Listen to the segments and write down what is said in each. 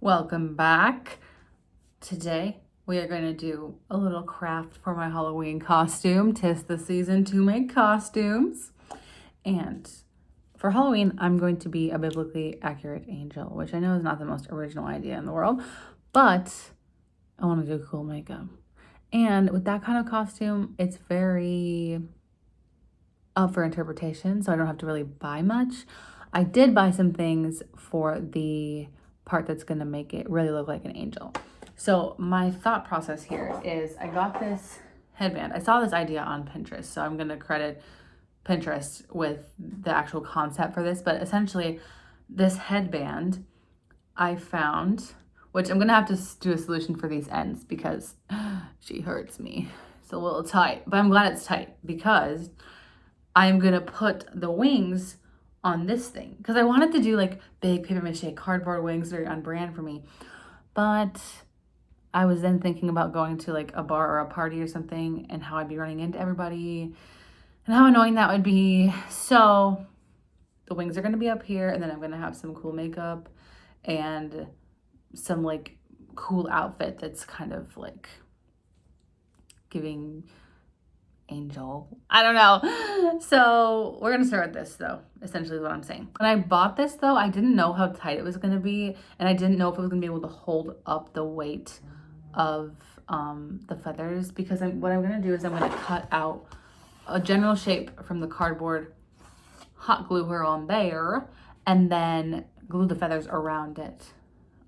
Welcome back. Today we are going to do a little craft for my Halloween costume. 'Tis the season to make costumes. And for Halloween, I'm going to be a biblically accurate angel, which I know is not the most original idea in the world, but I want to do cool makeup. And with that kind of costume, it's very up for interpretation, so I don't have to really buy much. I did buy some things for the part that's going to make it really look like an angel. So my thought process here is I got this headband. I saw this idea on Pinterest, so I'm going to credit Pinterest with the actual concept for this, but essentially this headband I found, which I'm going to have to do a solution for these ends because she hurts me. It's a little tight, but I'm glad it's tight because I'm going to put the wings on this thing because I wanted to do like big paper mache cardboard wings, very on brand for me. But I was then thinking about going to like a bar or a party or something and how I'd be running into everybody and how annoying that would be. So the wings are going to be up here, and then I'm going to have some cool makeup and some like cool outfit that's kind of like giving angel. I don't know. So we're gonna start with this though, essentially is what I'm saying. When I bought this though, I didn't know how tight it was gonna be, and I didn't know if it was gonna be able to hold up the weight of the feathers, because what I'm gonna do is I'm gonna cut out a general shape from the cardboard, hot glue her on there, and then glue the feathers around it.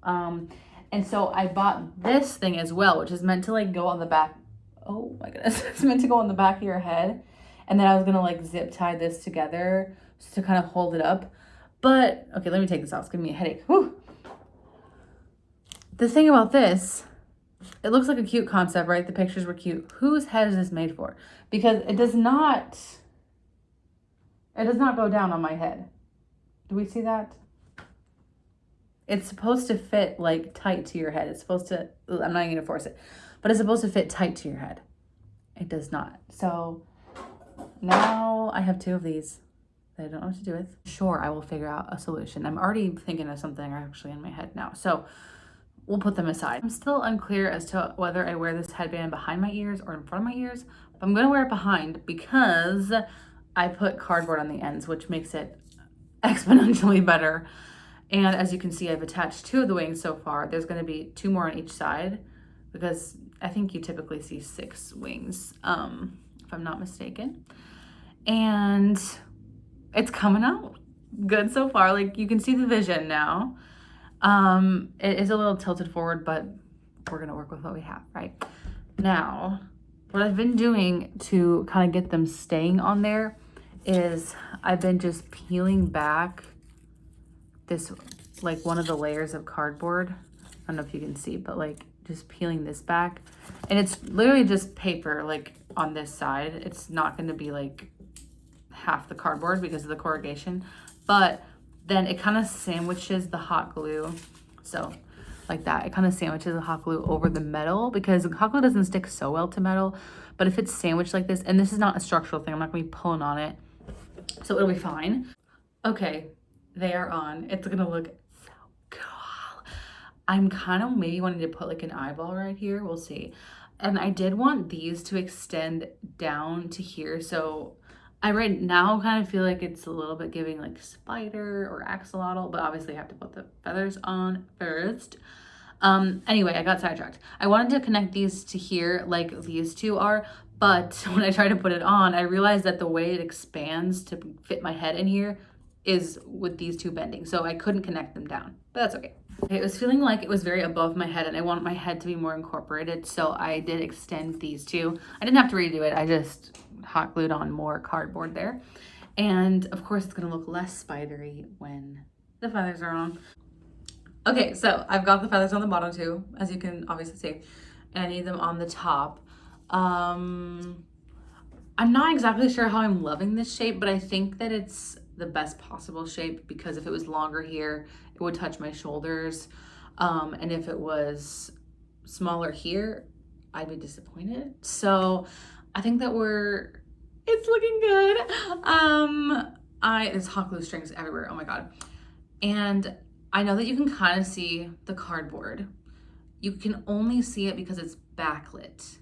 And so I bought this thing as well, which is meant to like go on the back. Oh my goodness, it's meant to go on the back of your head. And then I was gonna like zip tie this together just to kind of hold it up. But, okay, let me take this off. It's giving me a headache. Whew. The thing about this, it looks like a cute concept, right? The pictures were cute. Whose head is this made for? Because it does not go down on my head. Do we see that? It's supposed to fit like tight to your head. It's supposed to, I'm not even gonna force it, but it's supposed to fit tight to your head. It does not. So now I have two of these that I don't know what to do with. Sure, I will figure out a solution. I'm already thinking of something actually in my head now. So we'll put them aside. I'm still unclear as to whether I wear this headband behind my ears or in front of my ears, but I'm gonna wear it behind because I put cardboard on the ends, which makes it exponentially better. And as you can see, I've attached two of the wings so far. There's gonna be two more on each side because I think you typically see 6 wings, if I'm not mistaken. And it's coming out good so far. Like you can see the vision now. It is a little tilted forward, but we're gonna work with what we have, right? Now, what I've been doing to kind of get them staying on there is I've been just peeling back this, like one of the layers of cardboard. I don't know if you can see, but like just peeling this back, and it's literally just paper like on this side. It's not going to be like half the cardboard because of the corrugation, but then it kind of sandwiches the hot glue. So like that, it kind of sandwiches the hot glue over the metal because the hot glue doesn't stick so well to metal. But if it's sandwiched like this, and this is not a structural thing, I'm not gonna be pulling on it, so it'll be fine. Okay, they are on. It's gonna look so cool. I'm kind of maybe wanting to put like an eyeball right here. We'll see. And I did want these to extend down to here. So I right now kind of feel like it's a little bit giving like spider or axolotl, but obviously I have to put the feathers on first. Anyway, I got sidetracked. I wanted to connect these to here like these two are, but when I tried to put it on, I realized that the way it expands to fit my head in here is with these two bending. So I couldn't connect them down, but that's okay. Okay, it was feeling like it was very above my head and I want my head to be more incorporated. So I did extend these two. I didn't have to redo it. I just hot glued on more cardboard there. And of course it's gonna look less spidery when the feathers are on. Okay, so I've got the feathers on the bottom too, as you can obviously see, and I need them on the top. I'm not exactly sure how I'm loving this shape, but I think that it's the best possible shape because if it was longer here, it would touch my shoulders. And if it was smaller here, I'd be disappointed. So I think that it's looking good. There's hot glue strings everywhere. Oh my God. And I know that you can kind of see the cardboard. You can only see it because it's backlit.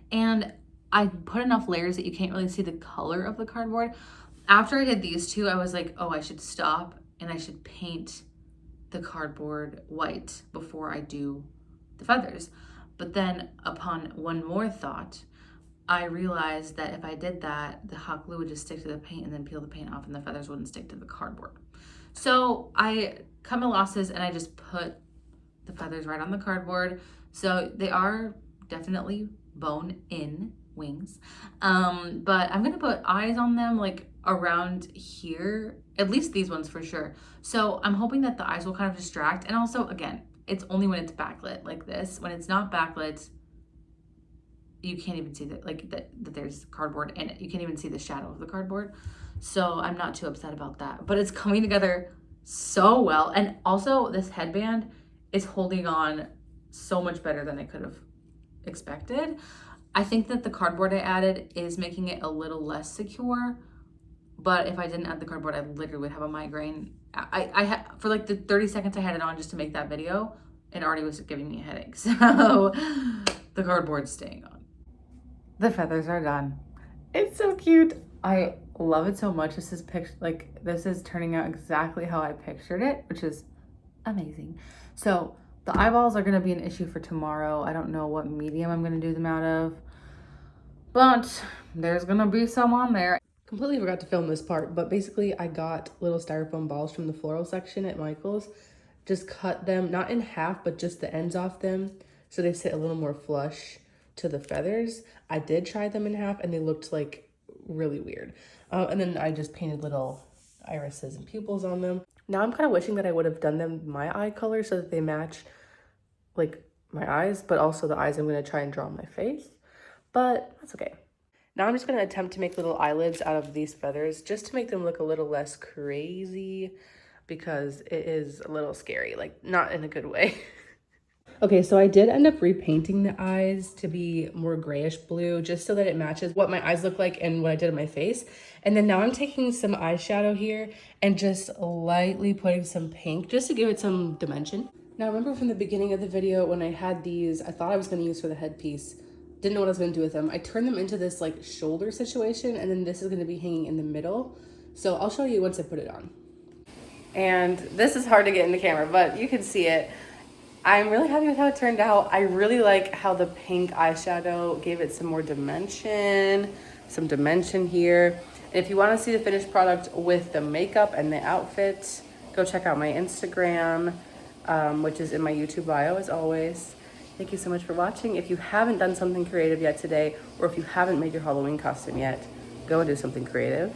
And I put enough layers that you can't really see the color of the cardboard. After I did these two, I was like, oh, I should stop and I should paint the cardboard white before I do the feathers. But then upon one more thought, I realized that if I did that, the hot glue would just stick to the paint and then peel the paint off and the feathers wouldn't stick to the cardboard. So I cut my losses and I just put the feathers right on the cardboard. So they are definitely bone in wings. But I'm gonna put eyes on them like around here, at least these ones for sure. So I'm hoping that the eyes will kind of distract. And also, again, it's only when it's backlit like this. When it's not backlit, you can't even see that there's cardboard in it. You can't even see the shadow of the cardboard. So I'm not too upset about that. But it's coming together so well. And also this headband is holding on so much better than I could have expected. I think that the cardboard I added is making it a little less secure. But if I didn't add the cardboard, I literally would have a migraine. I had, for like the 30 seconds I had it on just to make that video, it already was giving me a headache. So the cardboard's staying on. The feathers are done. It's so cute. I love it so much. This is turning out exactly how I pictured it, which is amazing. So the eyeballs are gonna be an issue for tomorrow. I don't know what medium I'm gonna do them out of, but there's gonna be some on there. Completely forgot to film this part, but basically I got little styrofoam balls from the floral section at Michael's. Just cut them, not in half, but just the ends off them so they sit a little more flush to the feathers. I did try them in half and they looked like really weird. And then I just painted little irises and pupils on them. Now I'm kind of wishing that I would have done them my eye color so that they match like my eyes, but also the eyes I'm going to try and draw on my face, but that's okay. Now I'm just going to attempt to make little eyelids out of these feathers just to make them look a little less crazy because it is a little scary, like not in a good way. Okay, so I did end up repainting the eyes to be more grayish blue just so that it matches what my eyes look like and what I did on my face. And then now I'm taking some eyeshadow here and just lightly putting some pink just to give it some dimension. Now remember from the beginning of the video when I had these, I thought I was going to use for the headpiece. Didn't know what I was going to do with them. I turned them into this like shoulder situation and then this is going to be hanging in the middle. So I'll show you once I put it on. And this is hard to get in the camera, but you can see it. I'm really happy with how it turned out. I really like how the pink eyeshadow gave it some more dimension, some dimension here. And if you want to see the finished product with the makeup and the outfit, go check out my Instagram, which is in my YouTube bio as always. Thank you so much for watching. If you haven't done something creative yet today, or if you haven't made your Halloween costume yet, go and do something creative.